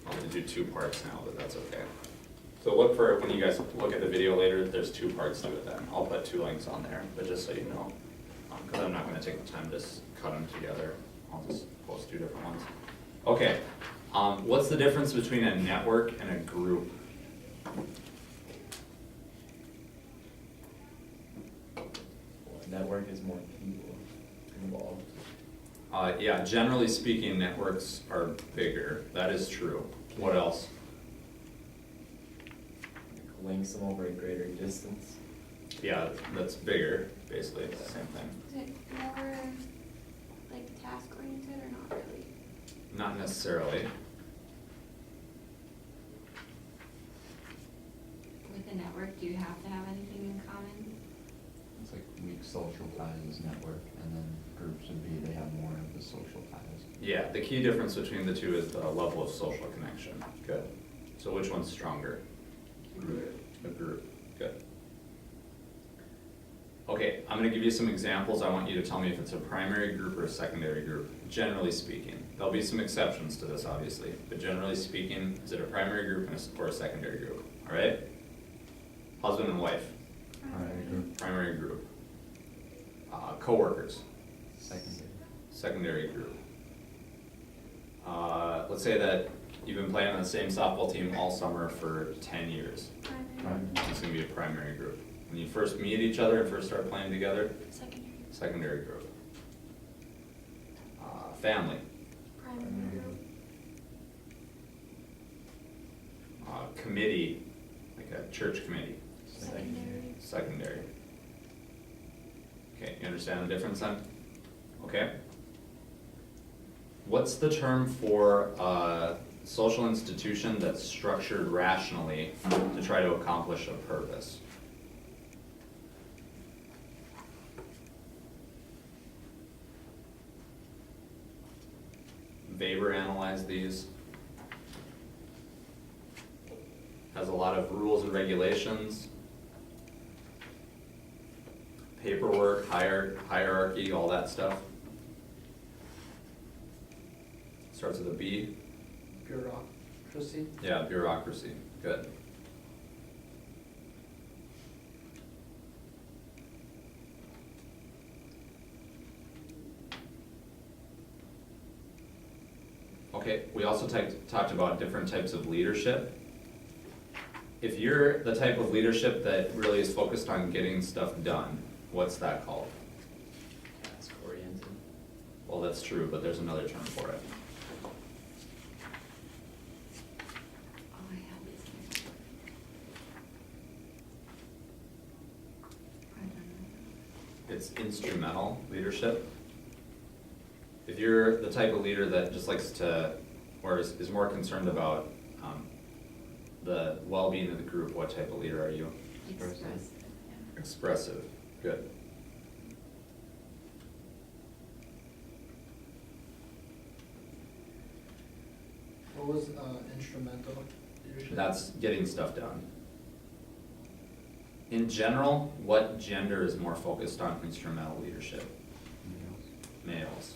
I'm gonna do two parts now, but that's okay. So look for, when you guys look at the video later, there's two parts to it then. I'll put two links on there, but just so you know. Because I'm not gonna take the time to cut them together. I'll just post two different ones. Okay, what's the difference between a network and a group? Network is more people involved. Yeah, generally speaking, networks are bigger. That is true. What else? Like links them over a greater distance. Yeah, that's bigger, basically, it's the same thing. Is it more like task oriented or not really? Not necessarily. With a network, do you have to have anything in common? It's like weak social ties network, and then groups would be, they have more of the social ties. Yeah, the key difference between the two is the level of social connection. Good. So which one's stronger? Group. A group. Good. Okay, I'm gonna give you some examples. I want you to tell me if it's a primary group or a secondary group, generally speaking. There'll be some exceptions to this, obviously, but generally speaking, is it a primary group or a secondary group? All right? Husband and wife, Primary group. primary group. Coworkers, Secondary. secondary group. Let's say that you've been playing on the same softball team all summer for 10 years. Primary. It's gonna be a primary group. When you first meet each other and first start playing together, Secondary. secondary group. Family, Primary group. committee, like a church committee, Secondary. secondary. Okay, you understand the difference then? Okay. What's the term for a social institution that's structured rationally to try to accomplish a purpose? Weber analyzed these. Has a lot of rules and regulations, paperwork, hierarchy, all that stuff. Starts with a B. Bureaucracy. Yeah, bureaucracy. Good. Okay, we also talked about different types of leadership. If you're the type of leadership that really is focused on getting stuff done, what's that called? Task oriented. Well, that's true, but there's another term for it. Oh, I have these here. I don't know. It's instrumental leadership. If you're the type of leader that just likes to, or is more concerned about the well-being of the group, what type of leader are you? Expressive, yeah. Expressive. Good. What was instrumental leadership? That's getting stuff done. In general, what gender is more focused on instrumental leadership? Males.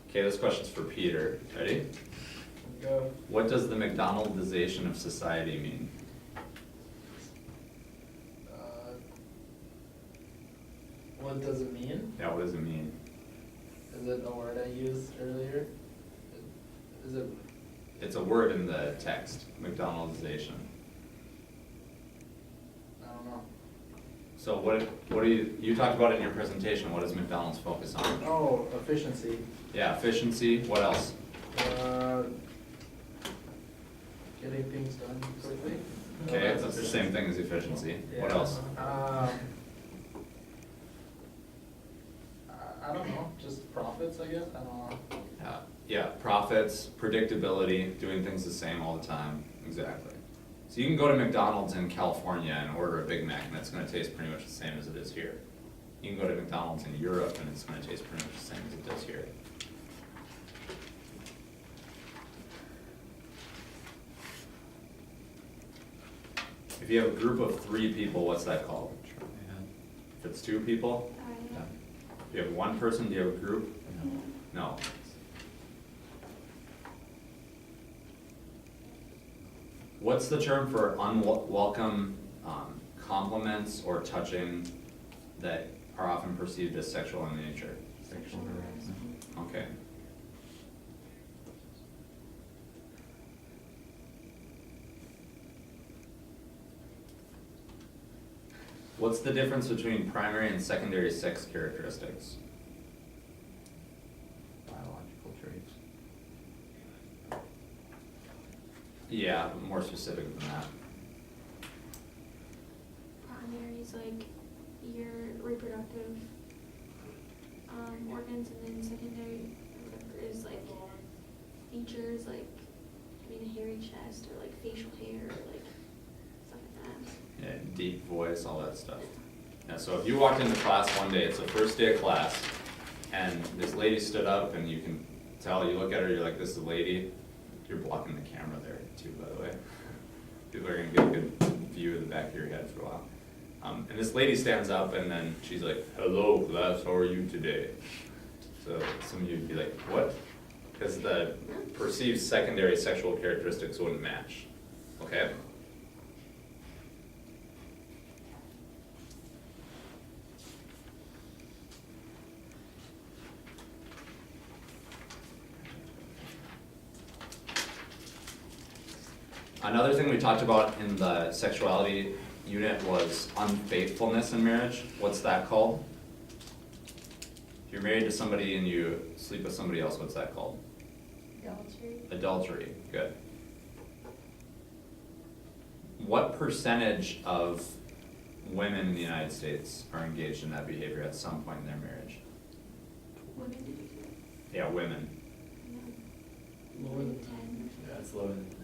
Okay, this question's for Peter. Ready? Go. What does the McDonaldization of society mean? What does it mean? Yeah, what does it mean? Is it a word I used earlier? Is it? It's a word in the text, McDonaldization. I don't know. So what do you talked about in your presentation, what does McDonald's focus on? Oh, efficiency. Yeah, efficiency, what else? Getting things done quickly. Okay, that's the same thing as efficiency. What Yeah. else? I don't know, just profits, I guess, I don't know. Yeah, profits, predictability, doing things the same all the time, exactly. So you can go to McDonald's in California and order a Big Mac and it's gonna taste pretty much the same as it is here. You can go to McDonald's in Europe and it's gonna taste pretty much the same as it does here. If you have a group of 3 people, what's that called? If it's 2 people? Triad. If you have 1 person, do you have a group? Yeah. No. What's the term for unwelcome compliments or touching that are often perceived as sexual in nature? Sexual harassment. Okay. What's the difference between primary and secondary sex characteristics? Biological traits. Yeah, more specific than that. Primary is like your reproductive organs, and then secondary or whatever is like features like having a hairy chest or like facial hair or like stuff like that. Yeah, deep voice, all that stuff. Yeah, so if you walked into class one day, it's the first day of class, and this lady stood up, and you can tell, you look at her, you're like, this is a lady. You're blocking the camera there too, by the way. People are gonna get a good view of the back of your head for a while. And this lady stands up, and then she's like, hello class, how are you today? So some of you would be like, what? Because the perceived secondary sexual characteristics wouldn't match, okay? Another thing we talked about in the sexuality unit was unfaithfulness in marriage. What's that called? If you're married to somebody and you sleep with somebody else, what's that called? Adultery. Adultery, good. What percentage of women in the United States are engaged in that behavior at some point in their marriage? Women do it. Yeah, women. Lower than 10. Yeah, it's lower than that.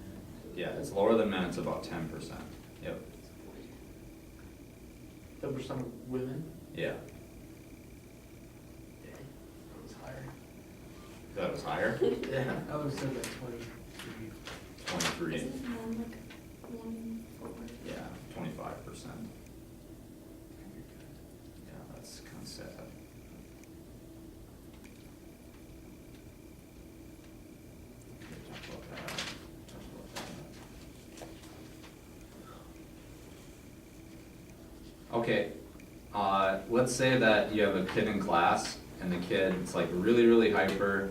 Yeah, it's lower than men, it's about 10%. Yep, 10% of women. yeah. Yeah, it was higher. That was higher? Yeah, I would have said like 23. 23. Isn't men like 1 in 4? Yeah, 25%. Yeah, that's kind of sad. Okay, talk about that. Talk about that. Okay, let's say that you have a kid in class and the kid's like really, really hyper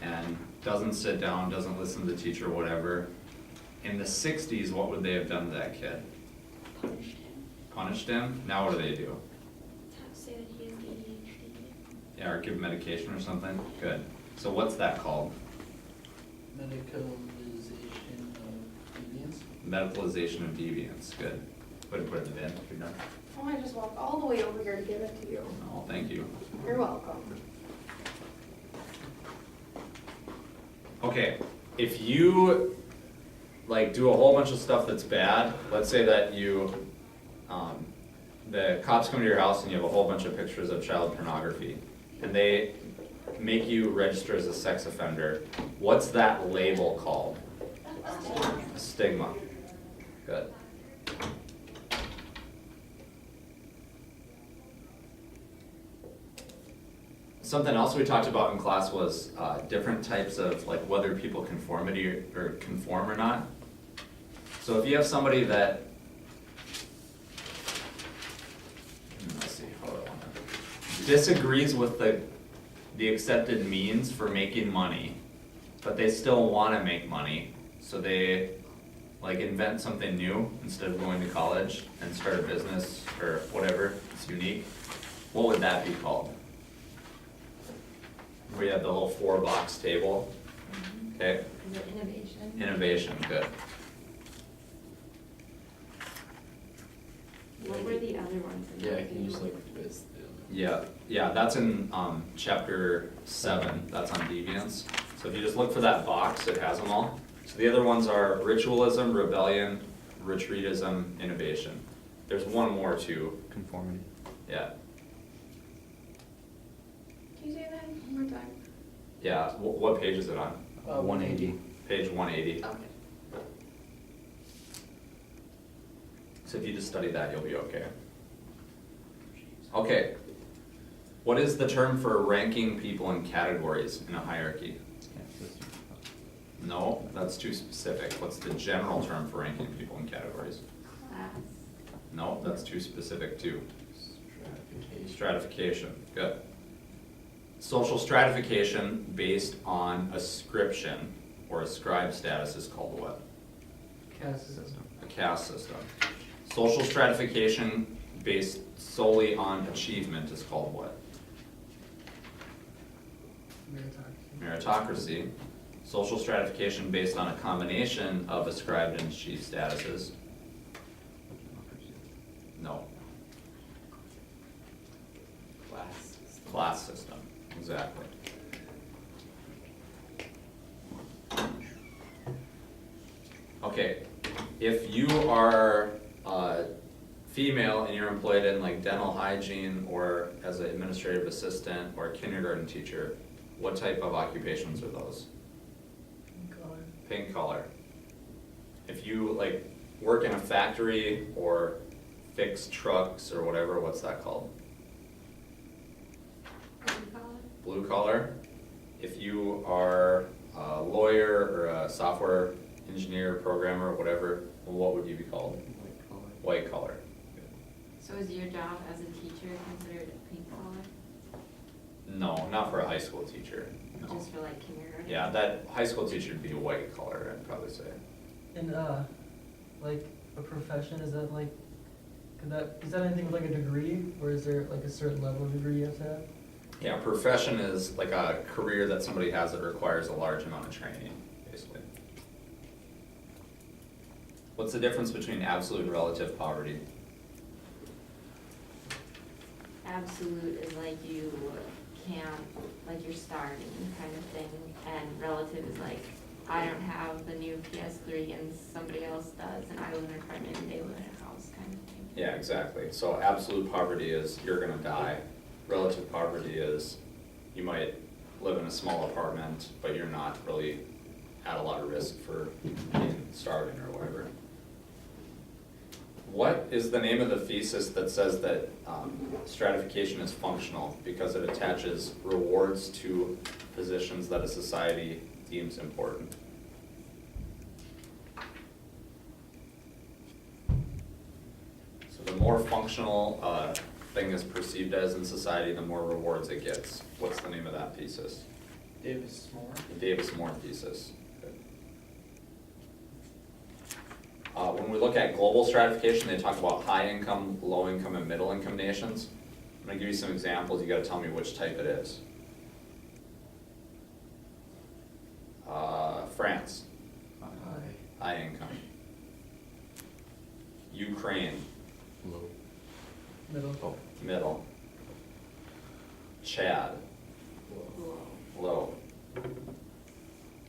and doesn't sit down, doesn't listen to the teacher, whatever. In the 60s, what would they have done to that kid? Punished him. Punished him? Now what do they do? Have to say that he has ADHD. Yeah, or give medication or something? Good. So what's that called? Medicalization of deviance. Medicalization of deviance. Good. Put it in the bin if you're done. Oh, I just walked all the way over here to give it to you. Oh, thank you. You're welcome. Okay, if you like do a whole bunch of stuff that's bad, let's say that you, the cops come to your house and you have a whole bunch of pictures of child pornography, and they make you register as a sex offender, what's that label called? A stigma. Good. Something else we talked about in class was different types of like whether people conform or not. So if you have somebody that, let's see, how do I want to, disagrees with the accepted means for making money, but they still want to make money, so they like invent something new instead of going to college and start a business or whatever, it's unique, what would that be called? We have the little 4-box table, okay? Is it innovation? Innovation, good. What were the other ones? in Yeah, that can you just table? like list them? Yeah, that's in chapter 7, that's on deviance. So if you just look for that box, it has them all. So the other ones are ritualism, rebellion, retreatism, innovation. There's one more too, Conformity. yeah. Can you say that one more time? Yeah, what page is it on? 180. Page 180. Okay. So if you just study that, you'll be okay. Okay. What is the term for ranking people in categories in a hierarchy? Caste system. No, that's too specific. What's the general term for ranking people in categories? Class. No, that's too specific too. Stratification. Stratification, good. Social stratification based on ascription or ascribed status is called what? Caste system. A caste system. Social stratification based solely on achievement is called what? Meritocracy. Social stratification based on a combination of ascribed and achieved statuses. No. Class. Class system, exactly. Okay, if you are female and you're employed in like dental hygiene or as an administrative assistant or a kindergarten teacher, what type of occupations are those? Pink collar. If you like work in a factory or fix trucks or whatever, what's that called? Blue collar. If you are a lawyer or a software engineer, programmer, whatever, well, what would you be called? White collar. White collar. So is your job as a teacher considered a pink collar? No, not for a high school teacher. No. Just for like kindergarten? Yeah, that high school teacher would be a white collar, I'd probably say. And like a profession, is that like, is that anything with like a degree, or is there like a certain level of degree you have to have? Yeah, profession is like a career that somebody has that requires a large amount of training, basically. What's the difference between absolute and relative poverty? Absolute is like you can't, like you're starving kind of thing, and relative is like, I don't have the new PS3 and somebody else does, and I live in an apartment and they live in a house kind of thing. Yeah, exactly. So absolute poverty is you're gonna die. Relative poverty is you might live in a small apartment, but you're not really at a lot of risk for being starving or whatever. What is the name of the thesis that says that stratification is functional because it attaches rewards to positions that a society deems important? So the more functional thing is perceived as in society, the more rewards it gets. What's the name of that thesis? Davis-Moore. The Davis-Moore thesis. Good. When we look at global stratification, they talk about high income, low income, and middle income nations. I'm gonna give you some examples, you gotta tell me which type it is. France, high income. Ukraine, Low. Middle. Oh. middle. Chad, low.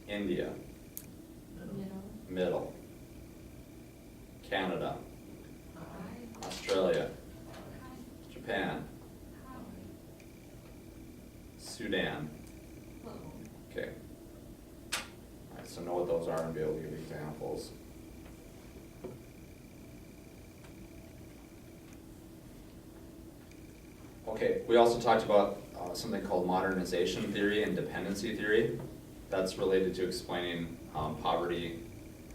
India, Middle. middle. Canada, High. Australia, Japan, Sudan. Low. Okay. Alright, so know what those are and be able to give examples. Okay, we also talked about something called modernization theory and dependency theory. That's related to explaining poverty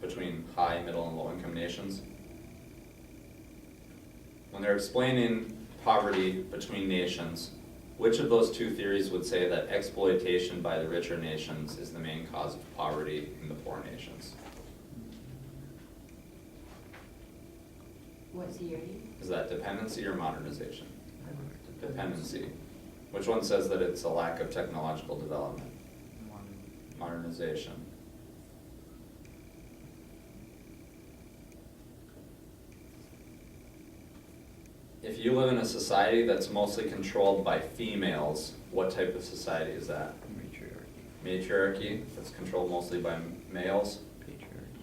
between high, middle, and low income nations. When they're explaining poverty between nations, which of those two theories would say that exploitation by the richer nations is the main cause of poverty in the poor nations? What theory? Is that dependency or modernization? Dependency. Which one says that it's a lack of technological development? Modernization. If you live in a society that's mostly controlled by females, what type of society is that? Matriarchy. Matriarchy, that's controlled mostly by males?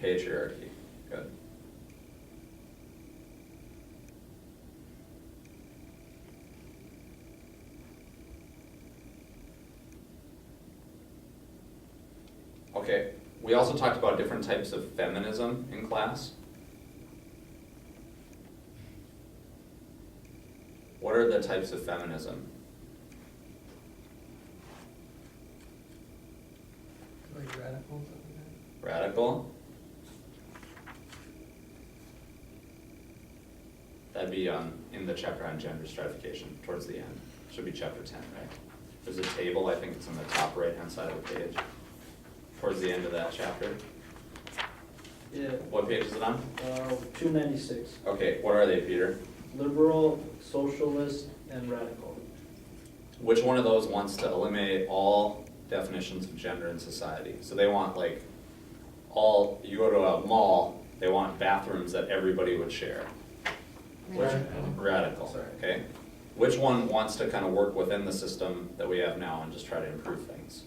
Patriarchy. Patriarchy, good. Okay, we also talked about different types of feminism in class. What are the types of feminism? radical and stuff like that? Radical? That'd be in the chapter on gender stratification, towards the end. Should be chapter 10, right? There's a table, I think it's on the top right-hand side of the page, towards the end of that chapter. Yeah, What page is it on? 296. Okay, what are they, Peter? Liberal, socialist, and radical. Which one of those wants to eliminate all definitions of gender in society? So they want like you go to a mall, they want bathrooms that everybody would share. Radical, Sorry. okay? Which one wants to kind of work within the system that we have now and just try to improve things?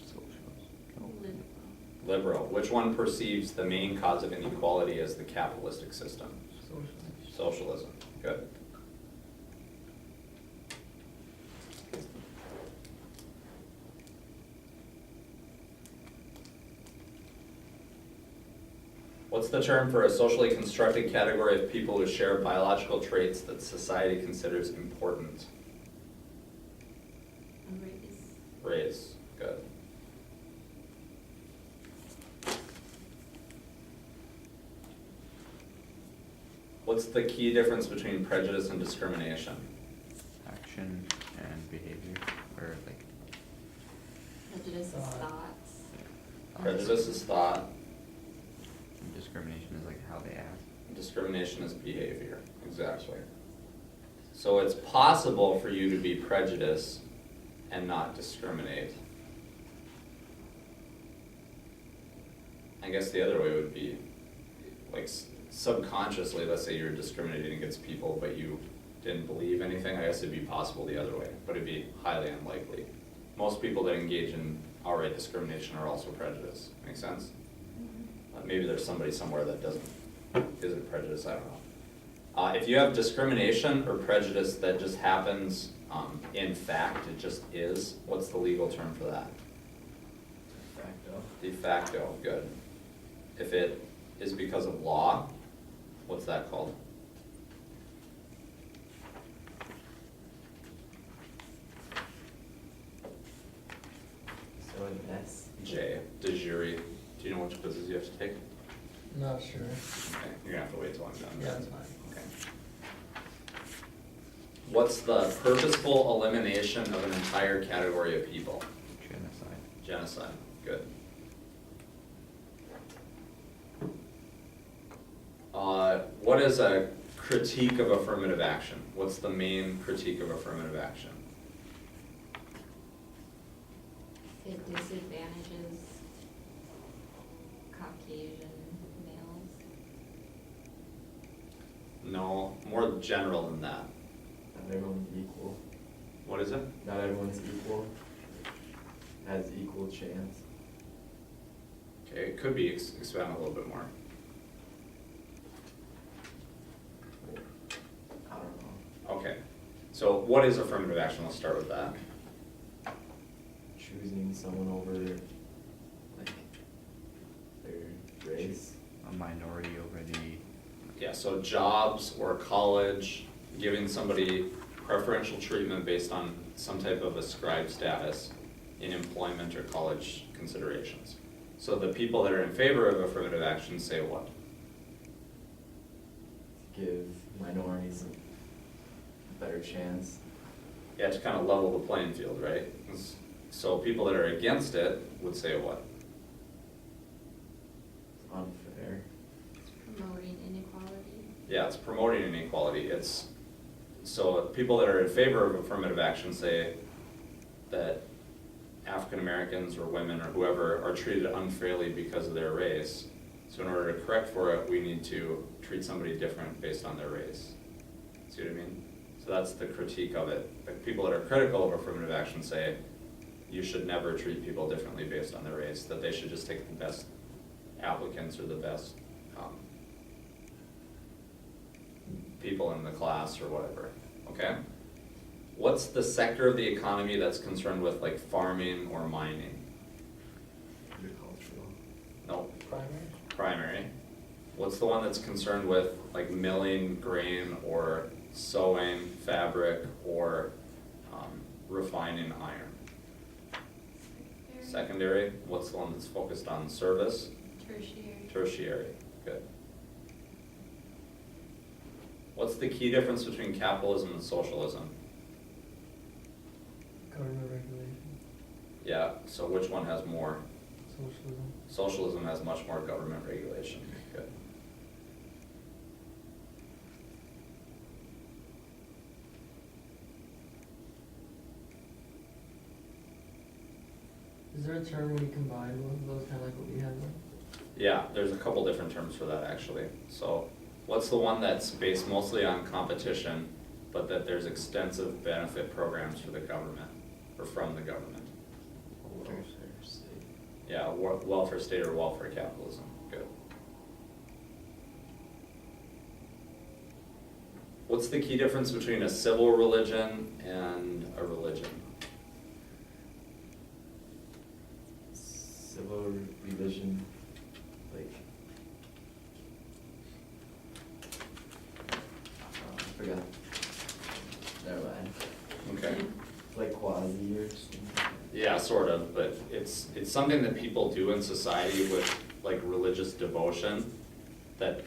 Liberal. Which one perceives the main cause of inequality as the capitalistic system? Socialism. Good. What's the term for a socially constructed category of people who share biological traits that society considers important? Race. Good. What's the key difference between prejudice and discrimination? Action and behavior, or like. Prejudice is thoughts. Prejudice is thought, And discrimination is like how they act. discrimination is behavior. Exactly. So it's possible for you to be prejudiced and not discriminate. I guess the other way would be, like subconsciously, let's say you're discriminating against people, but you didn't believe anything, I guess it'd be possible the other way, but it'd be highly unlikely. Most people that engage in outright discrimination are also prejudiced. Make sense? Maybe there's somebody somewhere that isn't prejudiced, I don't know. If you have discrimination or prejudice that just happens in fact, it just is, what's the legal term for that? De facto, good. If it is because of law, what's that called? So an S. J, de jure. Do you know which quizzes you have to take? Not sure. Okay, you're gonna have to wait till I'm done. Yeah, that's fine. Okay. What's the purposeful elimination of an entire category of people? Genocide. Genocide, good. What is a critique of affirmative action? What's the main critique of affirmative action? It disadvantages Caucasian males. No, more general than that. Not everyone's equal. What is it? Not everyone's equal. Has equal chance. Okay, it could be expand a little bit more. I don't know. Okay, so what is affirmative action? Let's start with that. Choosing someone over like their race. A minority over the. Yeah, so jobs or college, giving somebody preferential treatment based on some type of ascribed status in employment or college considerations. So the people that are in favor of affirmative action say what? Give minorities a better chance. Yeah, to kind of level the playing field, right? So people that are against it would say what? It's unfair. Promoting inequality. Yeah, it's promoting inequality. So people that are in favor of affirmative action say that African Americans or women or whoever are treated unfairly because of their race. So in order to correct for it, we need to treat somebody different based on their race. See what I mean? So that's the critique of it. Like people that are critical of affirmative action say you should never treat people differently based on their race, that they should just take the best applicants or the best people in the class or whatever, okay? What's the sector of the economy that's concerned with like farming or mining? Agricultural. No, Primary? primary. What's the one that's concerned with like milling grain or sewing fabric or refining iron? Secondary, what's the one that's focused on service? Tertiary. Tertiary, good. What's the key difference between capitalism and socialism? Government regulation, Yeah, so which one has more? socialism. Socialism has much more government regulation, good. Is there a term when you combine both of those, kind of like what we have? Yeah, there's a couple different terms for that actually. So what's the one that's based mostly on competition, but that there's extensive benefit programs for the government, or from the government? Welfare state. Yeah, welfare state or welfare capitalism, good. What's the key difference between a civil religion and a religion? Civil religion, like, I forgot. Never mind. Okay. Like quasi or something. Yeah, sort of, but it's something that people do in society with like religious devotion that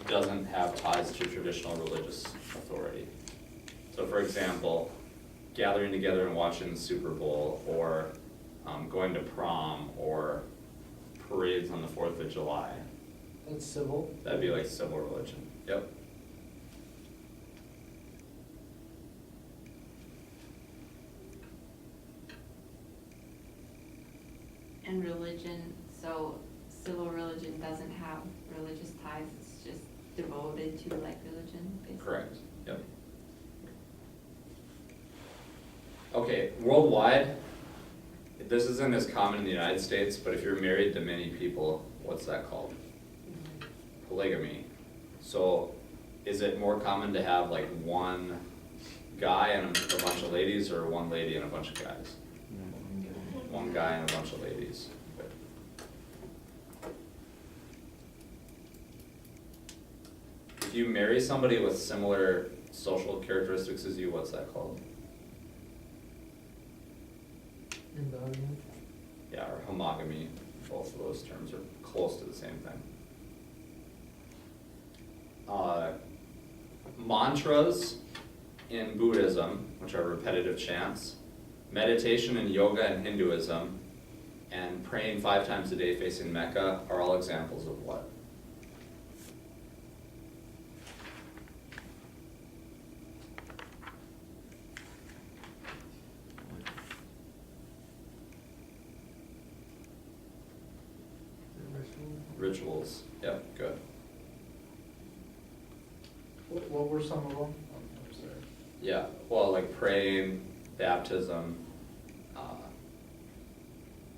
doesn't have ties to traditional religious authority. So for example, gathering together and watching the Super Bowl, or going to prom, or parades on the 4th of July. That's civil. That'd be like civil religion, yep. And religion, so civil religion doesn't have religious ties, it's just devoted to like religion, basically. Correct, yep. Okay, worldwide, this isn't as common in the United States, but if you're married to many people, what's that called? Polygamy. So is it more common to have like one guy and a bunch of ladies, or one lady and a bunch of guys? One guy and a bunch of ladies. Good. If you marry somebody with similar social characteristics as you, what's that called? Endogamy. Yeah, or homogamy. Both of those terms are close to the same thing. Mantras in Buddhism, which are repetitive chants, meditation in yoga and Hinduism, and praying 5 times a day facing Mecca are all examples of what? Rituals. Yep, good. What were some of them? I'm sorry. Yeah, well, like praying, baptism,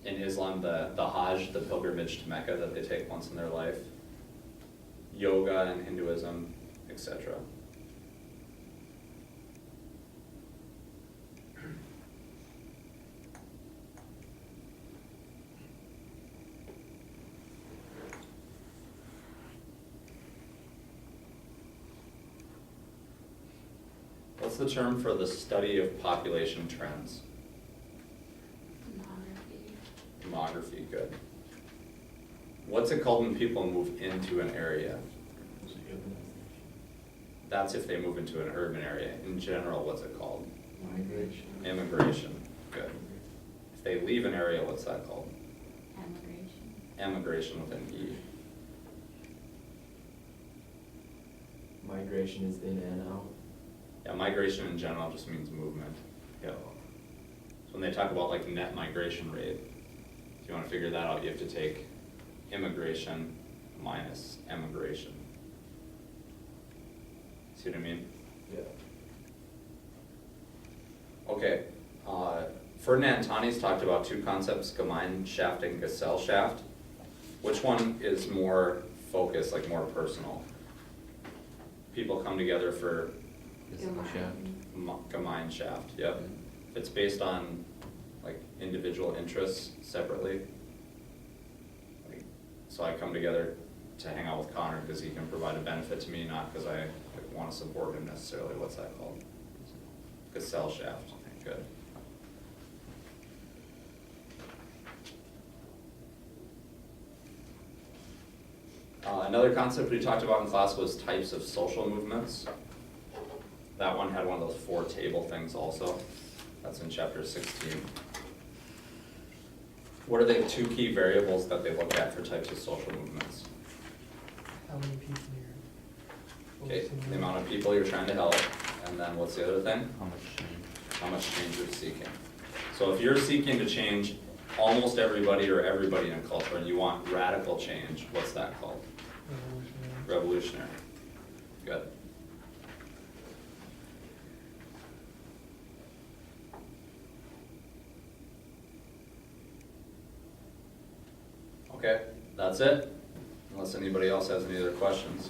in Islam, the Hajj, the pilgrimage to Mecca that they take once in their life, yoga and Hinduism, etc. What's the term for the study of population trends? Demography. Demography, good. What's it called when people move into an area? That's if they move into an urban area. In general, what's it called? Migration. Immigration, good. If they leave an area, what's that called? Emigration. Emigration with an E. Migration is in and out. Yeah, migration in general just means movement. Yeah. So when they talk about like net migration rate, if you want to figure that out, you have to take immigration minus emigration. See what I mean? Yeah. Okay. Ferdinand Tani's talked about 2 concepts, Gemeinschaft and Gesellschaft. Which one is more focused, like more personal? People come together for Gemeinschaft, yep. It's based on like individual interests separately. Like, so I come together to hang out with Connor because he can provide a benefit to me, not because I want to support him necessarily. What's that called? Gesellschaft, good. Another concept we talked about in class was types of social movements. That one had one of those 4 table things also. That's in chapter 16. What are the 2 key variables that they look at for types of social movements? How many people you're. Okay, focusing the on. amount of people you're trying to help, and then what's the other thing? How much change? How much change you're seeking. So if you're seeking to change almost everybody or everybody in a culture and you want radical change, what's that called? Revolutionary. Revolutionary. Good. Okay, that's it. Unless anybody else has any other questions.